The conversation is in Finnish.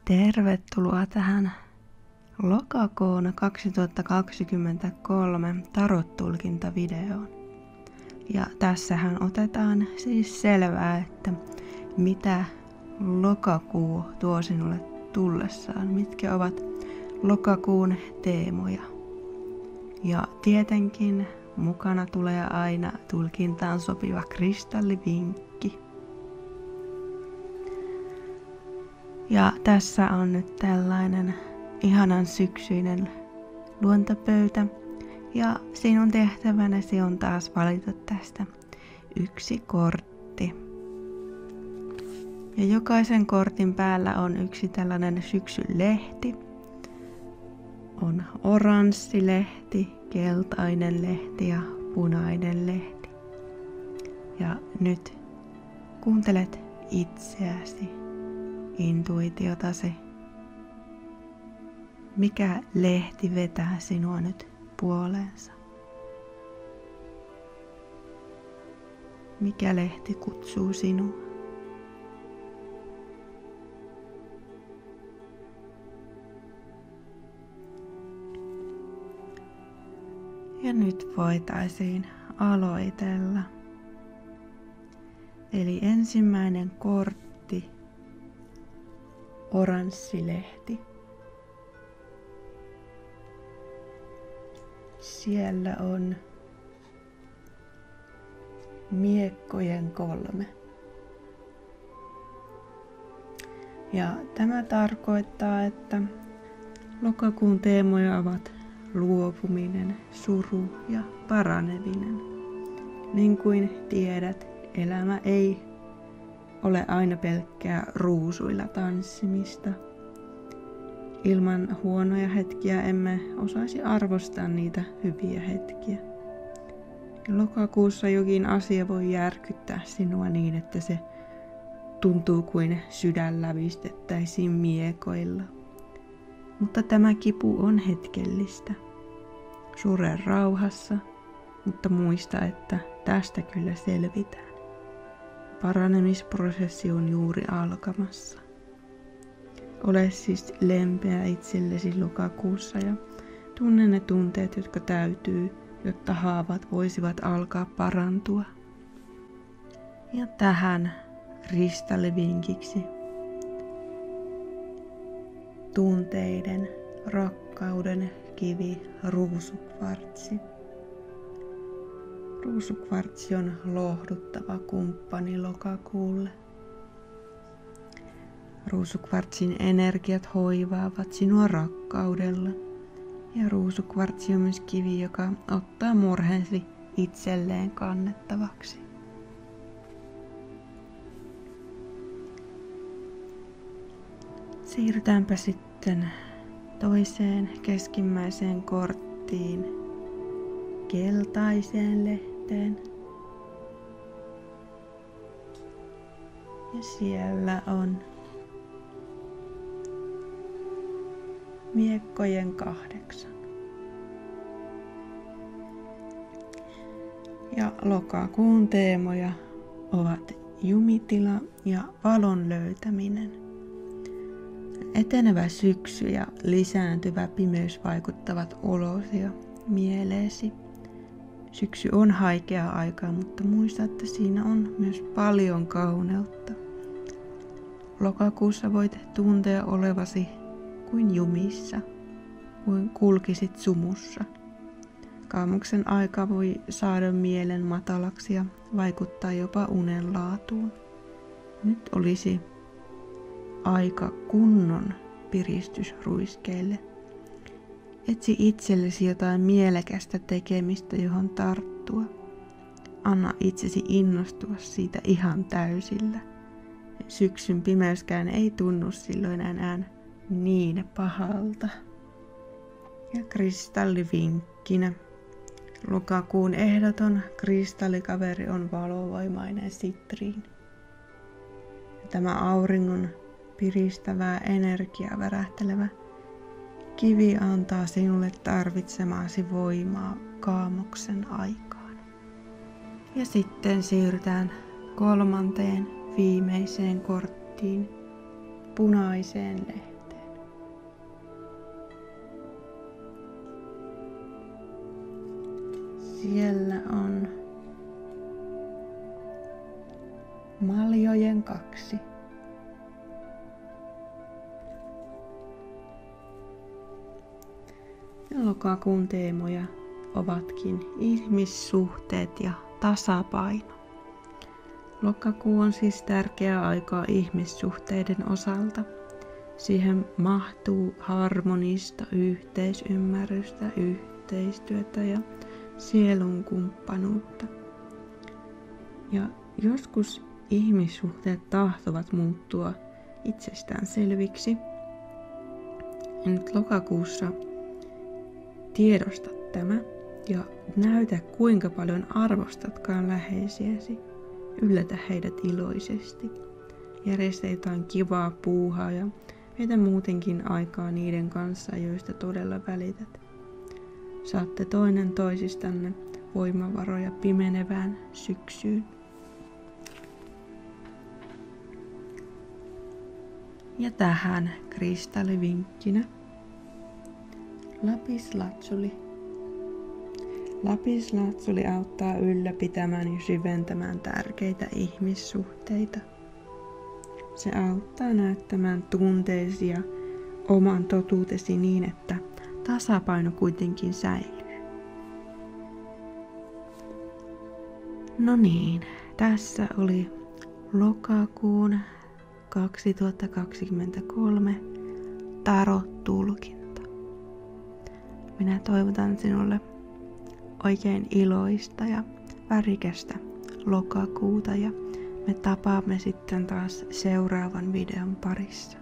Tervetuloa tähän lokakuun 2023 tarot-tulkintavideoon. Ja tässähän otetaan siis selvää, että mitä lokakuu tuo sinulle tullessaan, mitkä ovat lokakuun teemoja. Ja tietenkin mukana tulee aina tulkintaan sopiva kristallivinkki. Ja tässä on nyt tällainen ihanan syksyinen luontopöytä. Ja sinun tehtävänäsi on taas valita tästä yksi kortti. Ja jokaisen kortin päällä on yksi tällainen syksyn lehti. On oranssi lehti, keltainen lehti ja punainen lehti. Ja nyt kuuntelet itseäsi, intuitiotasi. Mikä lehti vetää sinua nyt puoleensa? Mikä lehti kutsuu sinua? Ja nyt voitaisiin aloitella. Eli ensimmäinen kortti, oranssi lehti. Siellä on miekkojen 3. Ja tämä tarkoittaa, että lokakuun teemoja ovat luopuminen, suru ja paraneminen. Niin kuin tiedät, elämä ei ole aina pelkkää ruusuilla tanssimista. Ilman huonoja hetkiä emme osaisi arvostaa niitä hyviä hetkiä. Lokakuussa jokin asia voi järkyttää sinua niin, että se tuntuu kuin sydän lävistettäisiin miekoilla. Mutta tämä kipu on hetkellistä. Sure rauhassa, mutta muista, että tästä kyllä selvitään. Paranemisprosessi on juuri alkamassa. Ole siis lempeä itsellesi lokakuussa ja tunne ne tunteet, jotka täytyy, jotta haavat voisivat alkaa parantua. Ja tähän kristallivinkiksi tunteiden, rakkauden kivi ruusukvartsi. Ruusukvartsi on lohduttava kumppani lokakuulle. Ruusukvartsin energiat hoivaavat sinua rakkaudella. Ja ruusukvartsi on myös kivi, joka ottaa murheesi itselleen kannettavaksi. Siirrytäänpä sitten toiseen keskimmäiseen korttiin, keltaiseen lehteen. Ja siellä on miekkojen 8. Ja lokakuun teemoja ovat jumitila ja valon löytäminen. Etenevä syksy ja lisääntyvä pimeys vaikuttavat olosi ja mieleesi. Syksy on haikeaa aikaa, mutta muista, että siinä on myös paljon kauneutta. Lokakuussa voit tuntea olevasi kuin jumissa, kuin kulkisit sumussa. Kaamuksen aika voi saada mielen matalaksi ja vaikuttaa jopa unen laatuun. Nyt olisi aika kunnon piristysruiskeille. Etsi itsellesi jotain mielekästä tekemistä, johon tarttua. Anna itsesi innostua siitä ihan täysillä. Syksyn pimeyskään ei tunnu silloin enää niin pahalta. Ja kristallivinkkinä. Lokakuun ehdoton kristallikaveri on valovoimainen sitriini. Tämä auringon piristävää energiaa värähtelevä kivi antaa sinulle tarvitsemaasi voimaa kaamoksen aikaan. Ja sitten siirrytään kolmanteen viimeiseen korttiin, punaiseen lehteen. Siellä on maljojen 2. Lokakuun teemoja ovatkin ihmissuhteet ja tasapaino. Lokakuu on siis tärkeä aika ihmissuhteiden osalta. Siihen mahtuu harmonista yhteisymmärrystä, yhteistyötä ja sielun kumppanuutta. Ja joskus ihmissuhteet tahtovat muuttua itsestäänselviksi. Ja nyt lokakuussa tiedosta tämä ja näytä kuinka paljon arvostatkaan läheisiäsi. Yllätä heidät iloisesti. Järjestä jotain kivaa puuhaa ja vietä muutenkin aikaa niiden kanssa, joista todella välität. Saatte toinen toisistanne voimavaroja pimenevään syksyyn. Ja tähän kristallivinkkinä lapislaatsuli. Lapislaatsuli auttaa ylläpitämään ja syventämään tärkeitä ihmissuhteita. Se auttaa näyttämään tunteesi ja oman totuutesi niin, että tasapaino kuitenkin säilyy. No niin, tässä oli lokakuun 2023 tarot-tulkinta. Minä toivotan sinulle oikein iloista ja värikästä lokakuuta ja me tapaamme sitten taas seuraavan videon parissa.